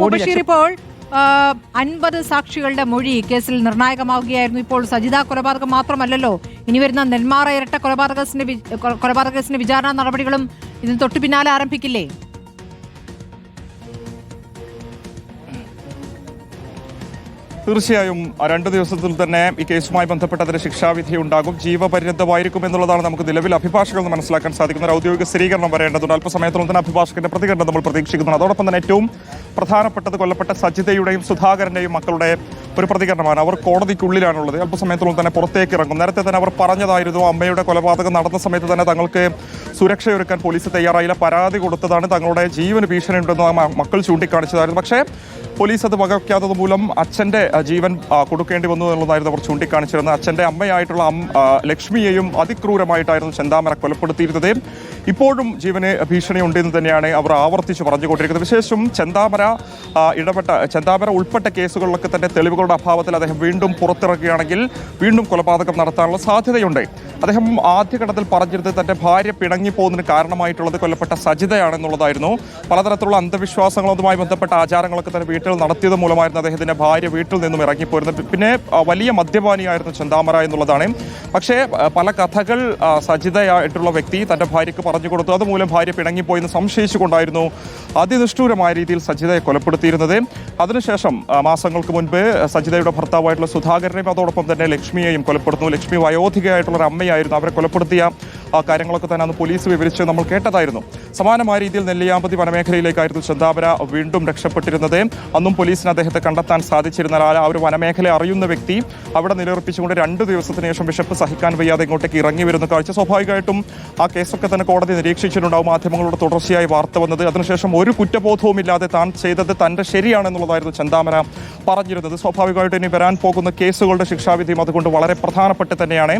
ബഷീർ, ഇപ്പോൾ 50 സാക്ഷികളുടെ മൊഴി കേസിൽ നിർണായകമാവുകയായിരുന്നു. ഇപ്പോൾ സജിത കൊലപാതകം മാത്രമല്ലല്ലോ, ഇനി വരുന്ന നെന്മാറ ഇരട്ട കൊലപാതകത്തിന്റെ വിചാരണ നടപടികളും ഇതിന് തൊട്ടു പിന്നാലെ ആരംഭിക്കില്ലേ? തീർച്ചയായും 2 ദിവസത്തിൽ തന്നെ ഈ കേസുമായി ബന്ധപ്പെട്ട അതിന് ശിക്ഷാവിധി ഉണ്ടാകും. ജീവപര്യന്തമായിരിക്കും എന്നുള്ളതാണ് നമുക്ക് നിലവിൽ അഭിഭാഷകർ എന്ന് മനസ്സിലാക്കാൻ സാധിക്കുന്ന ഒരു ഔദ്യോഗിക സ്ഥിരീകരണം വരേണ്ടതുണ്ട്. അല്പസമയത്തിനുള്ളിൽ തന്നെ അഭിഭാഷകന്റെ പ്രതികരണം നമ്മൾ പ്രതീക്ഷിക്കുന്നു. അതോടൊപ്പം തന്നെ ഏറ്റവും പ്രധാനപ്പെട്ടത് കൊല്ലപ്പെട്ട സജിതയുടെയും സുധാകരന്റെയും മക്കളുടെ ഒരു പ്രതികരണമാണ്. അവർ കോടതിക്കുള്ളിലാണുള്ളത്. അല്പസമയത്തിനുള്ളിൽ തന്നെ പുറത്തേക്ക് ഇറങ്ങും. നേരത്തെ തന്നെ അവർ പറഞ്ഞതായിരുന്നു, അമ്മയുടെ കൊലപാതകം നടന്ന സമയത്ത് തന്നെ തങ്ങൾക്ക് സുരക്ഷയൊരുക്കാൻ പോലീസ് തയ്യാറായില്ല, പരാതി കൊടുത്തതാണ്, തങ്ങളുടെ ജീവന് ഭീഷണിയുണ്ടെന്ന് മക്കൾ ചൂണ്ടിക്കാണിച്ചതായിരുന്നു. പക്ഷേ പോലീസ് അത് വകവയ്ക്കാത്തത് മൂലം അച്ഛൻ്റെ ജീവൻ കൊടുക്കേണ്ടി വന്നു എന്നുള്ളതായിരുന്നു അവർ ചൂണ്ടിക്കാണിച്ചിരുന്നത്. അച്ഛൻ്റെ അമ്മയായിട്ടുള്ള ലക്ഷ്മിയെയും അതിക്രൂരമായിട്ടായിരുന്നു ചെന്താമര കൊലപ്പെടുത്തിയിരുന്നത്. ഇപ്പോഴും ജീവന് ഭീഷണിയുണ്ടെന്ന് തന്നെയാണ് അവർ ആവർത്തിച്ച് പറഞ്ഞുകൊണ്ടിരിക്കുന്നത്. വിശേഷം ചെന്താമര ഉൾപ്പെട്ട കേസുകളിലൊക്കെ തന്നെ തെളിവുകളുടെ അഭാവത്തിൽ അദ്ദേഹം വീണ്ടും പുറത്തിറക്കുകയാണെങ്കിൽ വീണ്ടും കൊലപാതകം നടത്താനുള്ള സാധ്യതയുണ്ട്. അദ്ദേഹം ആദ്യഘട്ടത്തിൽ പറഞ്ഞിരുന്നത് തന്റെ ഭാര്യ പിണങ്ങിപ്പോകുന്നതിന് കാരണമായിട്ടുള്ളത് കൊല്ലപ്പെട്ട സജിതയാണെന്നുള്ളതായിരുന്നു. പലതരത്തിലുള്ള അന്ധവിശ്വാസങ്ങളുമായി ബന്ധപ്പെട്ട ആചാരങ്ങളൊക്കെ തന്നെ വീട്ടിൽ നടത്തിയത് മൂലമായിരുന്നു അദ്ദേഹത്തിന്റെ ഭാര്യ വീട്ടിൽ നിന്നും ഇറങ്ങിപ്പോയിരുന്നത്. പിന്നെ വലിയ മദ്യപാനിയായിരുന്നു ചെന്താമര എന്നുള്ളതാണ്. പക്ഷേ പല കഥകൾ സജിതയായിട്ടുള്ള വ്യക്തി തന്റെ ഭാര്യയ്ക്ക് പറഞ്ഞു കൊടുത്തു. അതുമൂലം ഭാര്യ പിണങ്ങിപ്പോയെന്ന് സംശയിച്ചുകൊണ്ടായിരുന്നു അതിനിഷ്ഠൂരമായ രീതിയിൽ സജിതയെ കൊലപ്പെടുത്തിയിരുന്നത്. അതിനുശേഷം മാസങ്ങൾക്ക് മുൻപ് സജിതയുടെ ഭർത്താവായിട്ടുള്ള സുധാകരനെയും അതോടൊപ്പം തന്നെ ലക്ഷ്മിയെയും കൊലപ്പെടുത്തുന്നു. ലക്ഷ്മി വയോധികയായിട്ടുള്ള ഒരു അമ്മയായിരുന്നു. അവരെ കൊലപ്പെടുത്തിയ കാര്യങ്ങളൊക്കെ തന്നെ അന്ന് പോലീസ് വിവരിച്ച് നമ്മൾ കേട്ടതായിരുന്നു. സമാനമായ രീതിയിൽ നെല്ലിയാമ്പതി വനമേഖലയിലേക്കായിരുന്നു ചെന്താമര വീണ്ടും രക്ഷപ്പെട്ടിരുന്നത്. അന്നും പോലീസിന് അദ്ദേഹത്തെ കണ്ടെത്താൻ സാധിച്ചിരുന്ന ആ ഒരു വനമേഖല അറിയുന്ന വ്യക്തി അവിടെ നിലയുറപ്പിച്ചുകൊണ്ട് 2 ദിവസത്തിന് ശേഷം വിശപ്പ് സഹിക്കാൻ വയ്യാതെ ഇങ്ങോട്ടേക്ക് ഇറങ്ങി വരുന്ന കാഴ്ച. സ്വാഭാവികമായിട്ടും ആ കേസൊക്കെ തന്നെ കോടതി നിരീക്ഷിച്ചിട്ടുണ്ടാവും. മാധ്യമങ്ങളോട് തുടർച്ചയായി വാർത്ത വന്നത്. അതിനുശേഷം ഒരു കുറ്റബോധവുമില്ലാതെ താൻ ചെയ്തത് തന്റെ ശരിയാണെന്നുള്ളതായിരുന്നു ചെന്താമര പറഞ്ഞിരുന്നത്. സ്വാഭാവികമായിട്ടും ഇനി വരാൻ പോകുന്ന കേസുകളുടെ ശിക്ഷാവിധിയും അതുകൊണ്ട് വളരെ പ്രധാനപ്പെട്ട് തന്നെയാണ്.